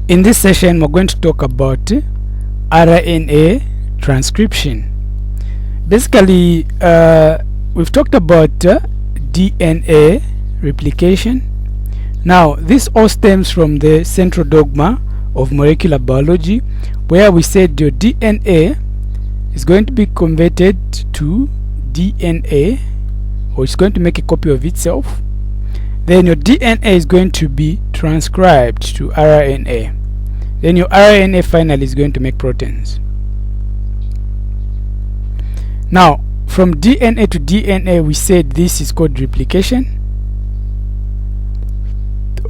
In this session, we're going to talk about RNA transcription. Basically, we've talked about DNA replication. Now, this all stems from the central dogma of molecular biology, where we said your DNA is going to be converted to DNA, or it's going to make a copy of itself. Then your DNA is going to be transcribed to RNA. Then your RNA finally is going to make proteins. Now, from DNA to DNA, we said this is called replication,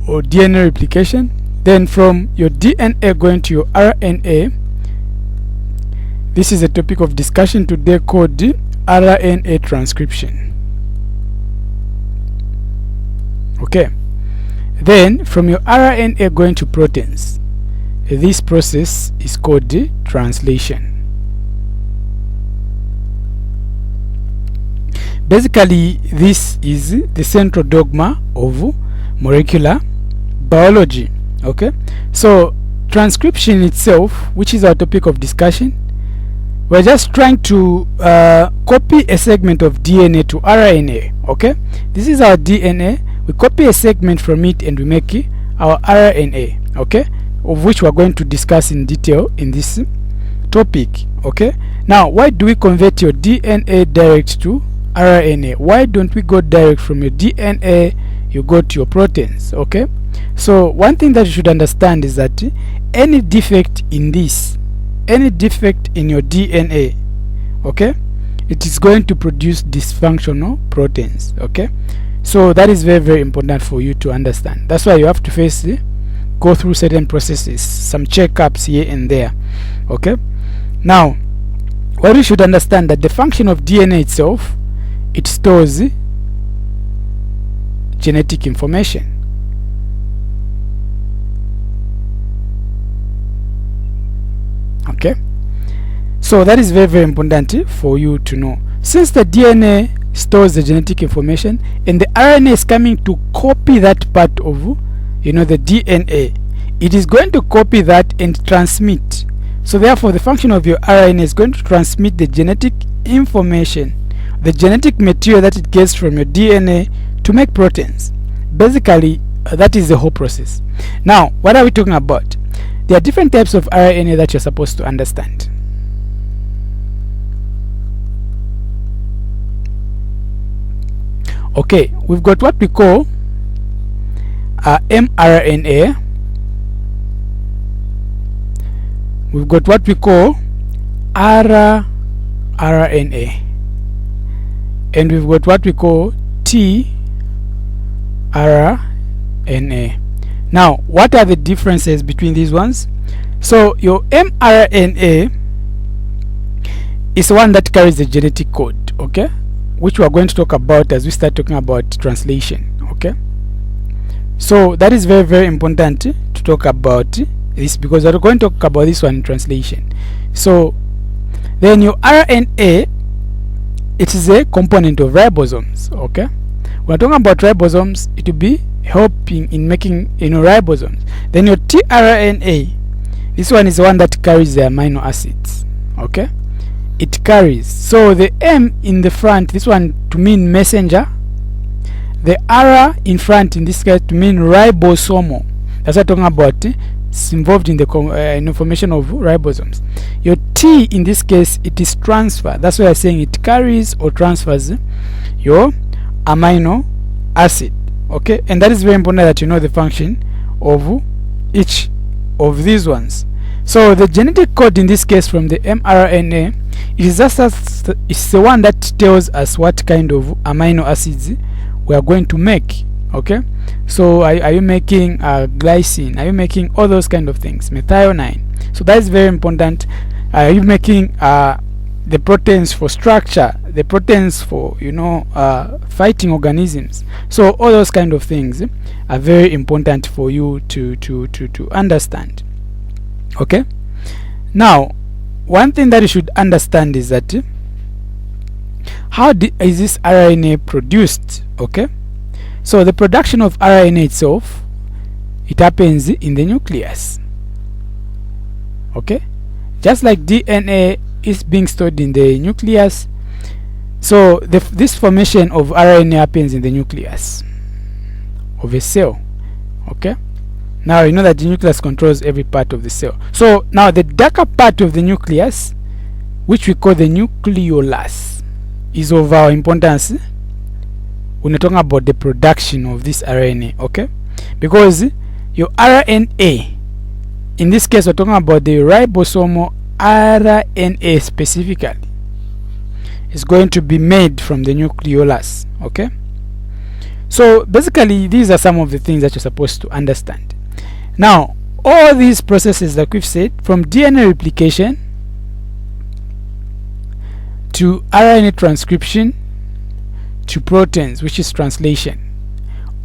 or DNA replication. Then from your DNA going to your RNA, this is a topic of discussion today called RNA transcription. Okay, then from your RNA going to proteins, this process is called translation. Basically, this is the central dogma of molecular biology. Okay, so transcription itself, which is our topic of discussion, we're just trying to copy a segment of DNA to RNA. Okay, this is our DNA. We copy a segment from it and we make our RNA, okay, of which we're going to discuss in detail in this topic. Okay, now why do we convert your DNA direct to RNA? Why don't we go direct from your DNA, you go to your proteins? Okay, so one thing that you should understand is that any defect in this, any defect in your DNA, okay, it is going to produce dysfunctional proteins. Okay, so that is very, very important for you to understand. That's why you have to first go through certain processes, some checkups here and there. Okay, now what you should understand that the function of DNA itself, it stores genetic information. Okay, so that is very, very important for you to know. Since the DNA stores the genetic information and the RNA is coming to copy that part of the DNA, it is going to copy that and transmit. So therefore the function of your RNA is going to transmit the genetic information, the genetic material that it gets from your DNA to make proteins. Basically, that is the whole process. Now, what are we talking about? There are different types of RNA that you're supposed to understand. Okay, we've got what we call mRNA. We've got what we call rRNA. And we've got what we call tRNA. Now, what are the differences between these ones? So, your mRNA is one that carries the genetic code, okay, which we are going to talk about as we start talking about translation. Okay, so that is very, very important to talk about this, because we're going to talk about this one in translation. So then your RNA, it is a component of ribosomes. Okay, we're talking about ribosomes, it will be helping in making ribosomes. Then your tRNA, this one is the one that carries the amino acids. Okay, it carries, so the M in the front, this one to mean messenger, the R in front in this case to mean ribosomal. That's what I'm talking about. It's involved in the information of ribosomes. Your T in this case, it is transfer. That's why I'm saying it carries or transfers your amino acid. Okay, and that is very important that you know the function of each of these ones. So the genetic code in this case from the mRNA is just it's the one that tells us what kind of amino acids we are going to make. Okay, so are you making glycine? Are you making all those kind of things? Methionine. So that is very important. Are you making the proteins for structure, the proteins for fighting organisms? So all those kind of things are very important for you to understand. Okay, now one thing that you should understand is that how is this RNA produced? Okay, so the production of RNA itself, it happens in the nucleus. Okay, just like DNA is being stored in the nucleus, so this formation of RNA happens in the nucleus of a cell. Okay, now you know that the nucleus controls every part of the cell. So now the darker part of the nucleus, which we call the nucleolus, is of our importance when we're talking about the production of this RNA. Okay, because your RNA, in this case we're talking about the ribosomal RNA specifically, is going to be made from the nucleolus. Okay, so basically these are some of the things that you're supposed to understand. Now all these processes that we've said, from DNA replication to RNA transcription to proteins, which is translation,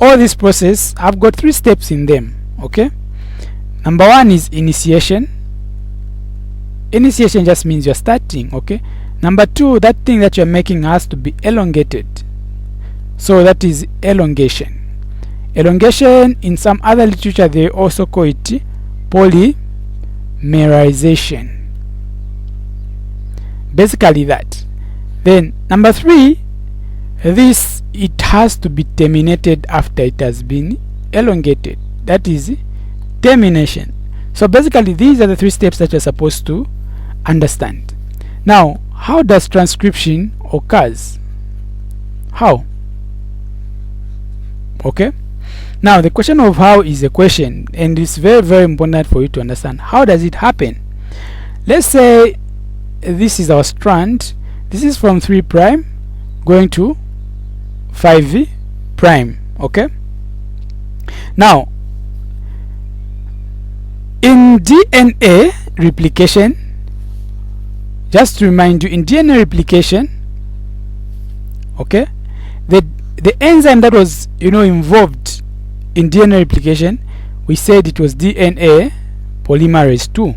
all these processes have got 3 steps in them. Okay, number 1 is initiation. Initiation just means you're starting. Okay, number 2, that thing that you're making has to be elongated, so that is elongation. Elongation, in some other literature they also call it polymerization. Basically that. Then number 3, this, it has to be terminated after it has been elongated, that is termination. So basically these are the 3 steps that you're supposed to understand. Now how does transcription occurs? How? Okay, now the question of how is a question, and it's very, very important for you to understand. How does it happen? Let's say this is our strand. This is from 3' going to 5' prime. Okay, now in DNA replication, just to remind you, in DNA replication, okay, the enzyme that was involved in DNA replication, we said it was DNA polymerase 2,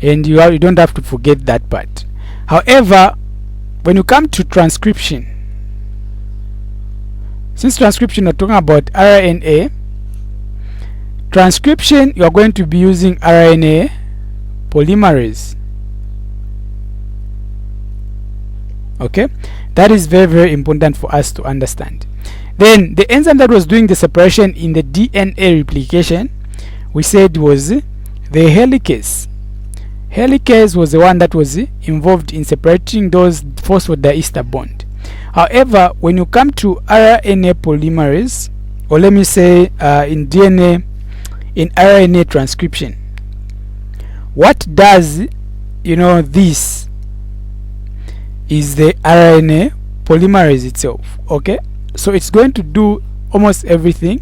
and you don't have to forget that part. However, when you come to transcription, since transcription we're talking about RNA transcription, you are going to be using RNA polymerase. Okay, that is very, very important for us to understand. Then the enzyme that was doing the separation in the DNA replication, we said was the helicase. Helicase was the one that was involved in separating those phosphodiester bond. However, when you come to RNA polymerase, or let me say in RNA transcription, what does this is the RNA polymerase itself. Okay, so it's going to do almost everything,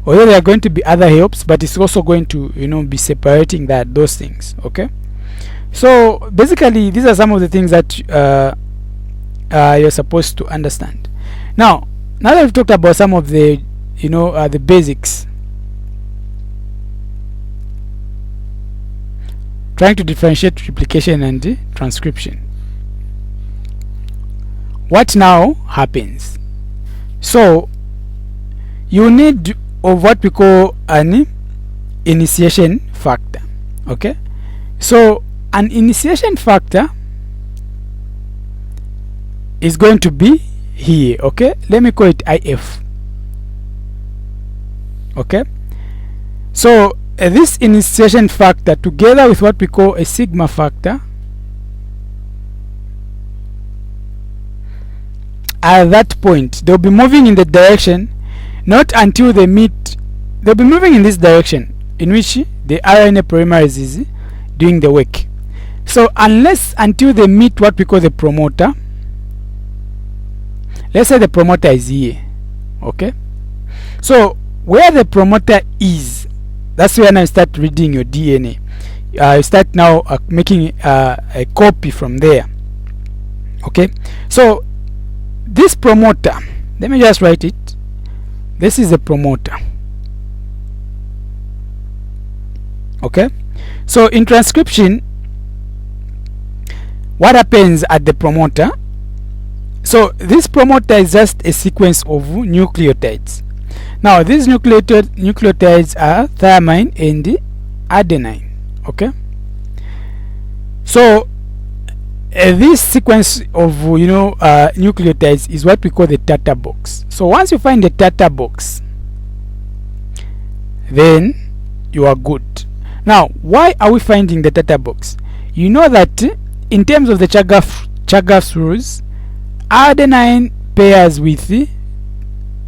although there are going to be other helps, but it's also going to be separating those things. Okay, so basically these are some of the things that you're supposed to understand. Now that we've talked about some of the the basics, trying to differentiate replication and transcription, what now happens? So you need of what we call an initiation factor. Okay, so an initiation factor is going to be here. Okay, let me call it IF. Okay, so this initiation factor, together with what we call a sigma factor, at that point they'll be moving in the direction, not until they meet, they'll be moving in this direction in which the RNA polymerase is doing the work. So until they meet what we call the promoter, let's say the promoter is here. Okay, so where the promoter is, that's where now you start reading your DNA. You start now making a copy from there. Okay, so this promoter, let me just write it. This is the promoter. Okay, so in transcription, what happens at the promoter? So this promoter is just a sequence of nucleotides. Now these nucleotides are thymine and adenine. Okay, so this sequence of nucleotides is what we call the Tata box. So once you find the Tata box, then you are good. Now why are we finding the Tata box? You know that in terms of the Chargaff's rules, adenine pairs with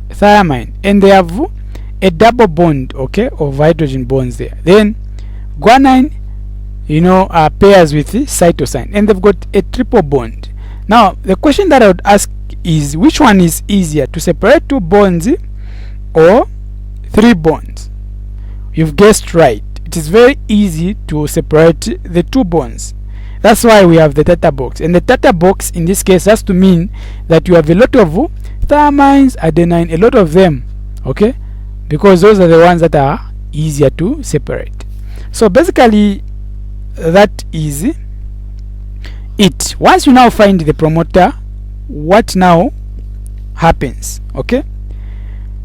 thymine and they have a double bond, okay, of hydrogen bonds there. Then guanine pairs with cytosine and they've got a triple bond. Now the question that I would ask is, which one is easier, to separate 2 bonds or 3 bonds? You've guessed right, it is very easy to separate the 2 bonds. That's why we have the Tata box, and the Tata box in this case has to mean that you have a lot of thymines, adenine, a lot of them, okay, because those are the ones that are easier to separate. So basically that is it. Once you now find the promoter, what now happens? Okay,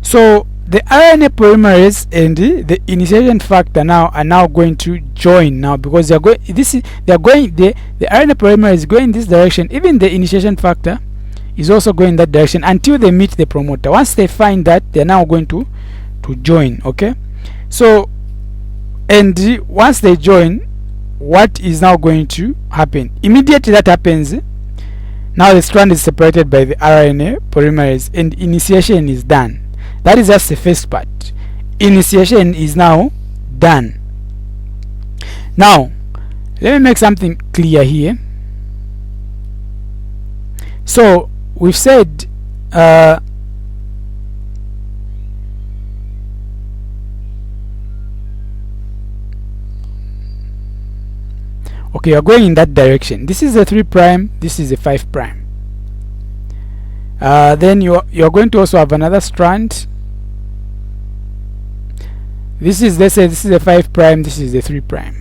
so the RNA polymerase and the initiation factor now are now going to join now, because the RNA polymerase is going this direction, even the initiation factor is also going that direction until they meet the promoter. Once they find that, they're now going to join. Okay, so and once they join, what is now going to happen? Immediately that happens, now the strand is separated by the RNA polymerase and initiation is done. That is just the first part. Initiation is now done. Now let me make something clear here. So we've said okay, you're going in that direction. This is a 3 prime, this is a 5 prime. Then you're going to also have another strand. This is, let's say this is a 5 prime, this is a 3 prime.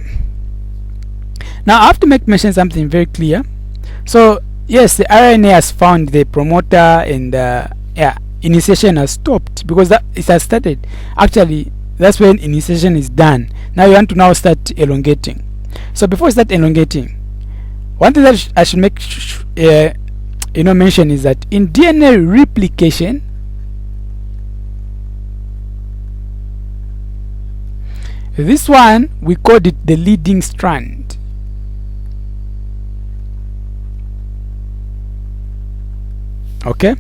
Now I have to mention something very clear. So yes, the RNA has found the promoter and initiation has stopped, because that it has started. Actually that's when initiation is done. Now you want to now start elongating. So before you start elongating, one thing that I should make mention is that in DNA replication, this one we called it the leading strand. Okay,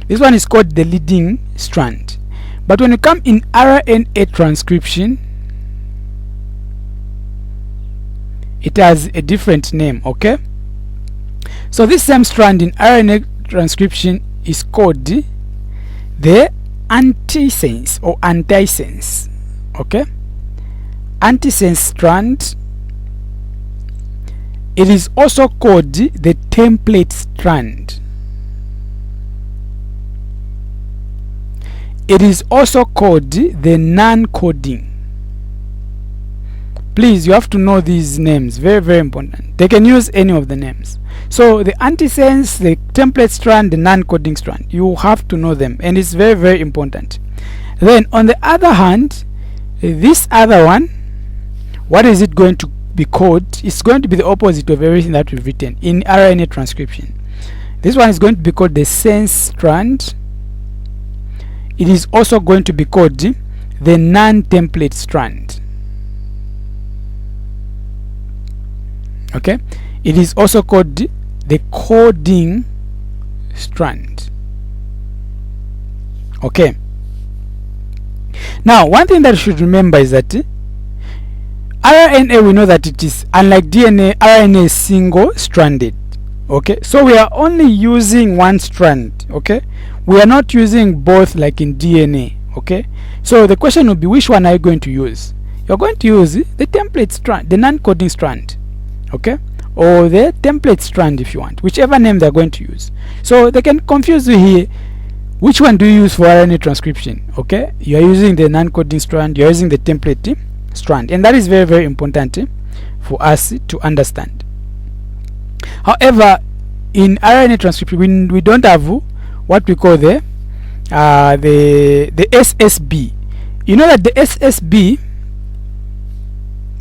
this one is called the leading strand. But when you come in RNA transcription, it has a different name. Okay, so this same strand in RNA transcription is called the antisense or antisense. Okay, antisense strand. It is also called the template strand. It is also called the non-coding. Please, you have to know these names, very very important. They can use any of the names. So the antisense, the template strand, the non-coding strand, you have to know them, and it's very very important. Then on the other hand, this other one, what is it going to be called? It's going to be the opposite of everything that we've written in RNA transcription. This one is going to be called the sense strand. It is also going to be called the non-template strand. Okay, it is also called the coding strand. Okay, now one thing that you should remember is that RNA, we know that it is, unlike DNA, RNA is single stranded. Okay, so we are only using one strand. Okay, we are not using both like in DNA. Okay, so the question will be, which one are you going to use? You're going to use the template strand, the non-coding strand. Okay, or the template strand if you want, whichever name they're going to use. So they can confuse you here. Which one do you use for RNA transcription? Okay, you are using the non-coding strand, you're using the template strand, and that is very very important for us to understand. However, in RNA transcription we don't have what we call the the SSB. You know that the SSB,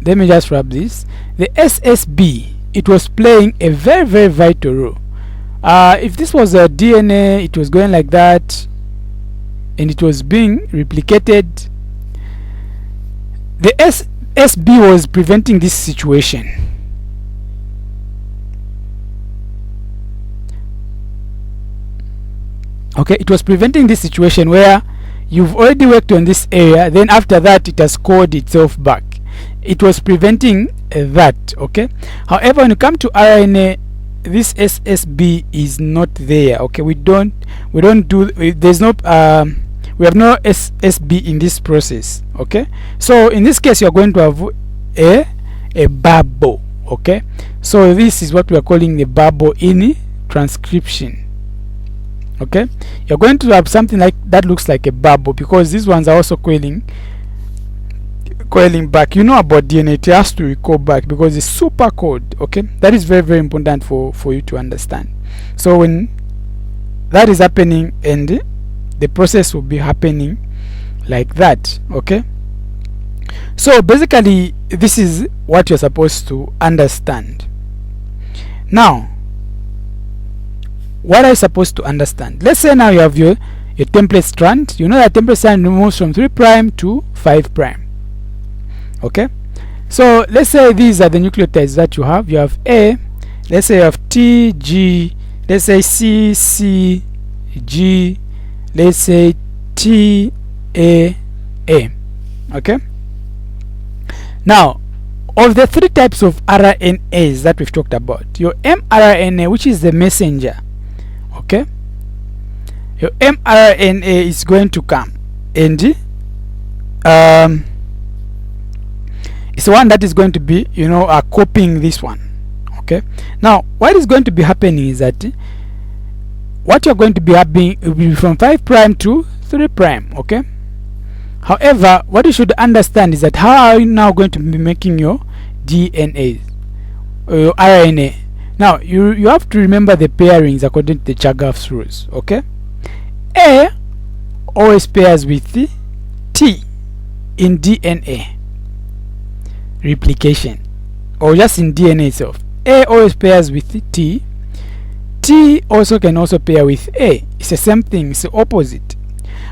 let me just wrap this. The SSB, it was playing a very, very vital role. If this was a DNA, it was going like that, and it was being replicated. The SSB was preventing this situation. Okay, it was preventing this situation where you've already worked on this area, then after that it has called itself back. It was preventing that. Okay, however, when you come to RNA, this SSB is not there. Okay, we have no SSB in this process. Okay, so in this case you are going to have a bubble. Okay, so this is what we are calling the bubble in transcription. Okay, you're going to have something like that, looks like a bubble, because these ones are also coiling back. You know about DNA, it has to recall back because it's super cold. Okay, that is very, very important for you to understand. So when that is happening, and the process will be happening like that. Okay, so basically this is what you're supposed to understand. Now, what are you supposed to understand? Let's say now you have your template strand. You know that template strand moves from 3' to 5'. Okay, so let's say these are the nucleotides that you have. You have A, let's say you have T, G, let's say C, C, G, let's say T, A, A. Okay, now of the 3 types of RNAs that we've talked about, your mRNA, which is the messenger, okay, your mRNA is going to come, and it's the one that is going to be, copying this one. Okay, now what is going to be happening is that what you're going to be having will be from 5' to 3'. Okay, however, what you should understand is that how are you now going to be making your DNA or your RNA? Now you have to remember the pairings according to the Chargaff's rules. Okay, A always pairs with the T in DNA replication, or just in DNA itself. A always pairs with the T. T also can also pair with A. It's the same thing, it's the opposite.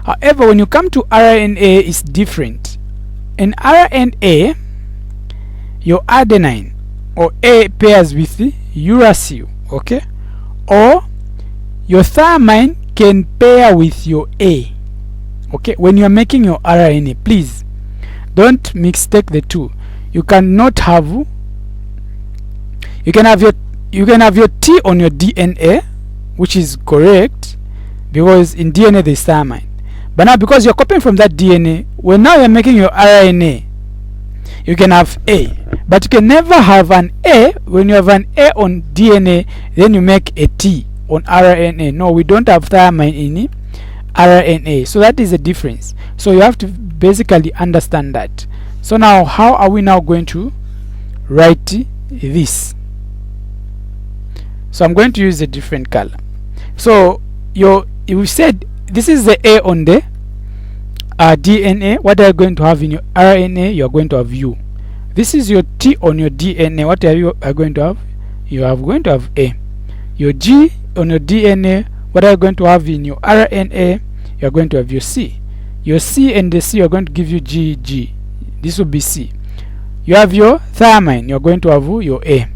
However, when you come to RNA, it's different. In RNA, your adenine or A pairs with the uracil, okay, or your thymine can pair with your A. Okay, when you are making your RNA, please don't mistake the two. You cannot have, you can have your T on your DNA, which is correct, because in DNA there is thymine. But now, because you're copying from that DNA, when now you're making your RNA, you can have A, but you can never have an A. When you have an A on DNA, then you make a T on RNA. No, we don't have thymine in RNA, so that is the difference. So you have to basically understand that. So now, how are we now going to write this? So I'm going to use a different color. So we said this is the A on the DNA. What are you going to have in your RNA? You are going to have U. This is your T on your DNA. What are you going to have? You are going to have A. Your G on your DNA. What are you going to have in your RNA? You are going to have your C. Your C and the C are going to give you G. This will be C. You have your thymine. You are going to have your A.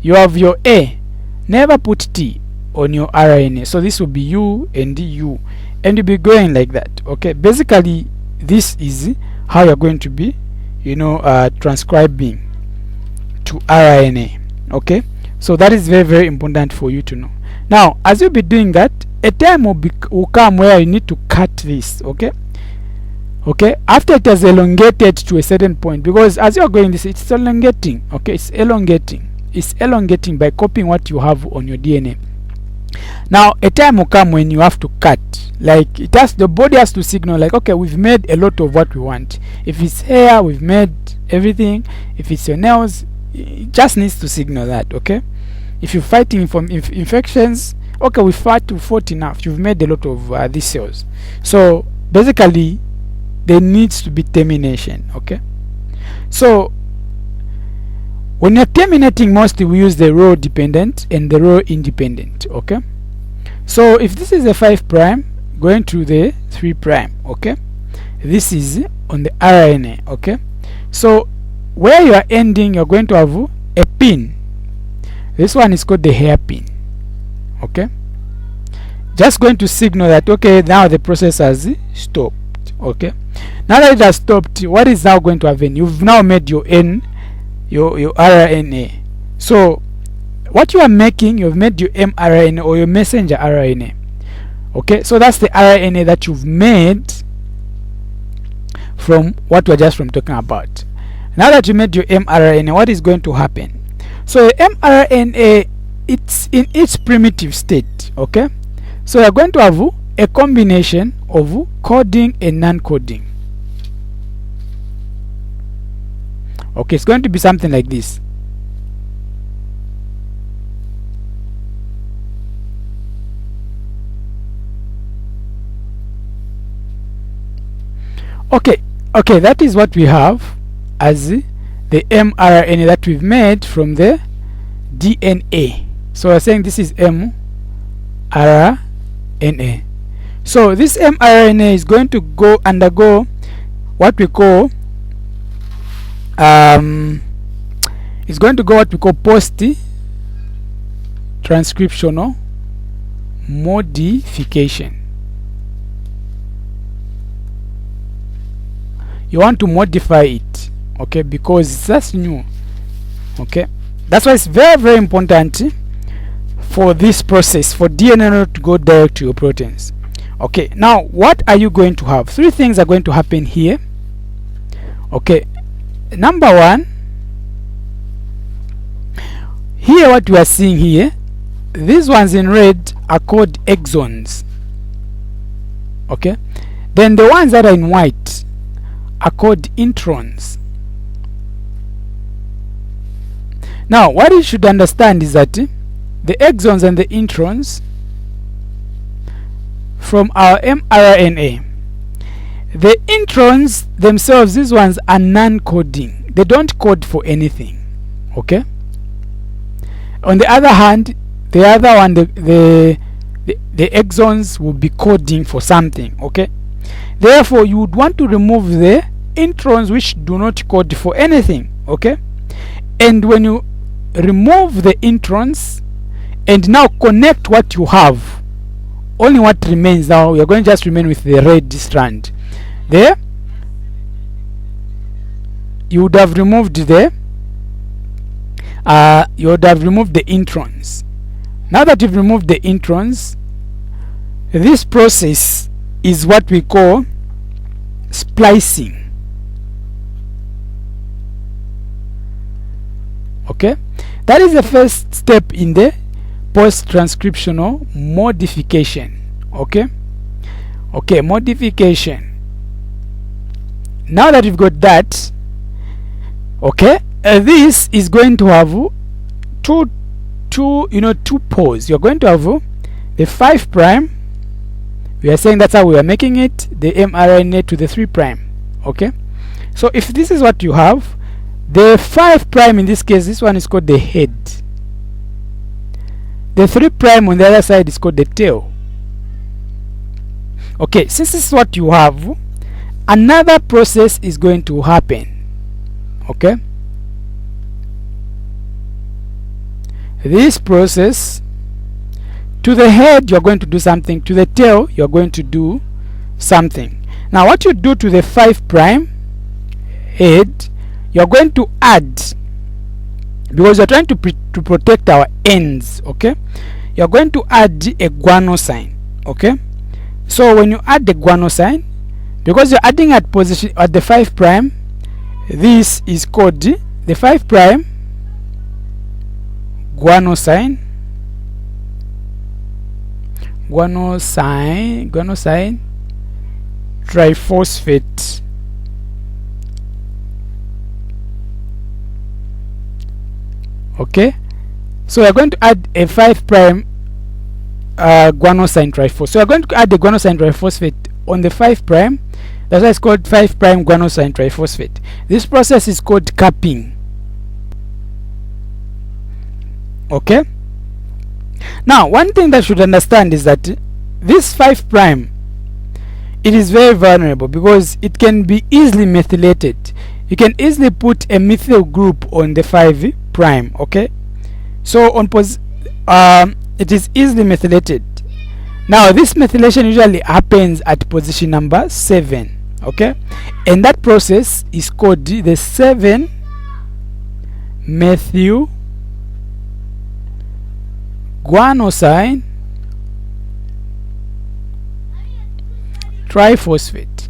You have your A. Never put T on your RNA. So this will be U and U. And you'll be going like that. Okay. Basically, this is how you're going to be, transcribing to RNA. Okay. So that is very, very important for you to know. Now, as you'll be doing that, a time will come where you need to cut this. Okay. Okay, after it has elongated to a certain point, because as you're going this, it's elongating. Okay, it's elongating by copying what you have on your DNA. Now a time will come when you have to cut, like the body has to signal, like, okay, we've made a lot of what we want. If it's hair, we've made everything. If it's your nails, it just needs to signal that. Okay, if you're fighting from infections, okay, we fought enough, you've made a lot of these cells, so basically there needs to be termination. Okay, so when you're terminating, mostly we use the row dependent and the row independent. Okay, so if this is a 5 prime going to the 3 prime, okay, this is on the RNA. Okay, so where you are ending, you're going to have a pin. This one is called the hairpin. Okay, just going to signal that okay, now the process has stopped. Okay, now that it has stopped, what is now going to happen? You've now made your your RNA. So what you are making, you've made your mRNA or your messenger RNA. Okay, so that's the RNA that you've made from what we're just talking about. Now that you made your mRNA, what is going to happen? So the mRNA, it's in its primitive state. Okay, so you're going to have a combination of coding and non-coding. Okay, it's going to be something like this. Okay, that is what we have as the mRNA that we've made from the DNA. So we're saying this is mRNA. So this mRNA is going to undergo what we call post-transcriptional modification. You want to modify it, okay, because that's new. Okay, that's why it's very, very important for this process, for DNA not to go direct to your proteins. Okay, now what are you going to have? 3 things are going to happen here. Okay, number 1, here what we are seeing here, these ones in red are called exons. Okay, then the ones that are in white are called introns. Now what you should understand is that the exons and the introns from our mRNA, the introns themselves, these ones are non-coding, they don't code for anything. Okay, on the other hand, the other one, the exons will be coding for something. Okay, therefore you would want to remove the introns which do not code for anything. Okay, and when you remove the introns and now connect what you have, only what remains now, you're going to just remain with the red strand. There you would have removed the introns. Now that you've removed the introns, this process is what we call splicing. Okay, that is the first step in the post-transcriptional modification. Okay, modification. Now that you've got that, okay, this is going to have two pores. You're going to have the 5 prime. We are saying that's how we are making it, the mRNA to the 3 prime. Okay, so if this is what you have, the 5 prime in this case, this one is called the head. The 3 prime on the other side is called the tail. Okay, since this is what you have, another process is going to happen. Okay, this process, to the head you're going to do something, to the tail you're going to do something. Now what you do to the 5 prime head, you're going to add, because you're trying to protect our ends. Okay, you're going to add a guanosine. Okay, so when you add the guanosine, because you're adding at position at the 5 prime, this is called the 5 prime guanosine triphosphate. Okay, so we're going to add a 5 prime guanosine triphosphate. So we're going to add the guanosine triphosphate on the 5 prime. That's why it's called 5 prime guanosine triphosphate. This process is called capping. Okay. Now, one thing that you should understand is that this 5 prime, it is very vulnerable because it can be easily methylated. You can easily put a methyl group on the 5 prime. Okay. So on it is easily methylated. Now this methylation usually happens at position number 7. Okay, and that process is called the 7-methyl guanosine triphosphate.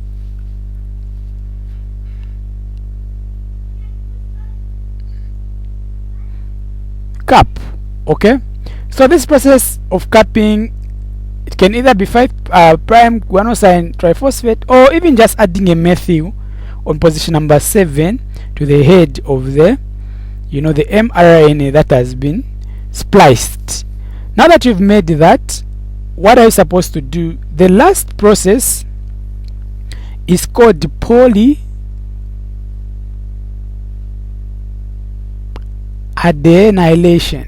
Cap. Okay, so this process of capping, it can either be 5 prime guanosine triphosphate or even just adding a methyl on position number 7 to the head of the the mRNA that has been spliced. Now that you've made that, what are you supposed to do? The last process is called polyadenylation.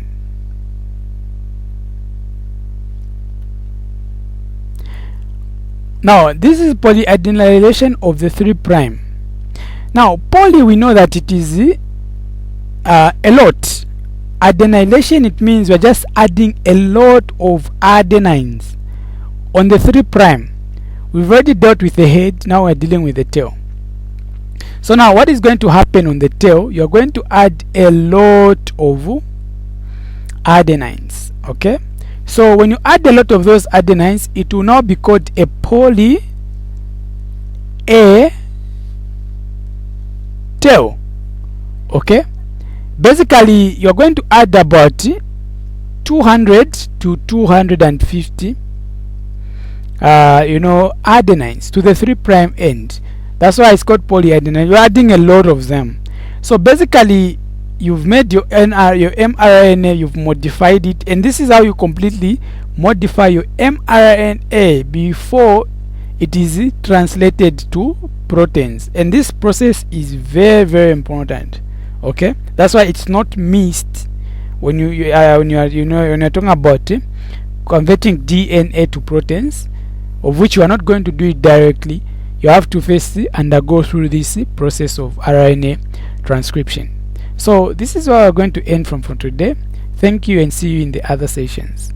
Now this is polyadenylation of the 3 prime. Now poly, we know that it is a lot. Adenylation, it means we're just adding a lot of adenines on the 3 prime. We've already dealt with the head, now we're dealing with the tail. So now what is going to happen on the tail? You're going to add a lot of adenines. Okay, so when you add a lot of those adenines, it will now be called a poly tail. Okay, basically you're going to add about 200 to 250 adenines to the 3 prime end. That's why it's called polyadenine. You're adding a lot of them. So basically you've made your mRNA, you've modified it, and this is how you completely modify your mRNA before it is translated to proteins. And this process is very, very important. Okay, that's why it's not missed when you're talking about converting DNA to proteins, of which you are not going to do it directly. You have to first undergo through this process of RNA transcription. So this is where we're going to end from today. Thank you, and see you in the other sessions.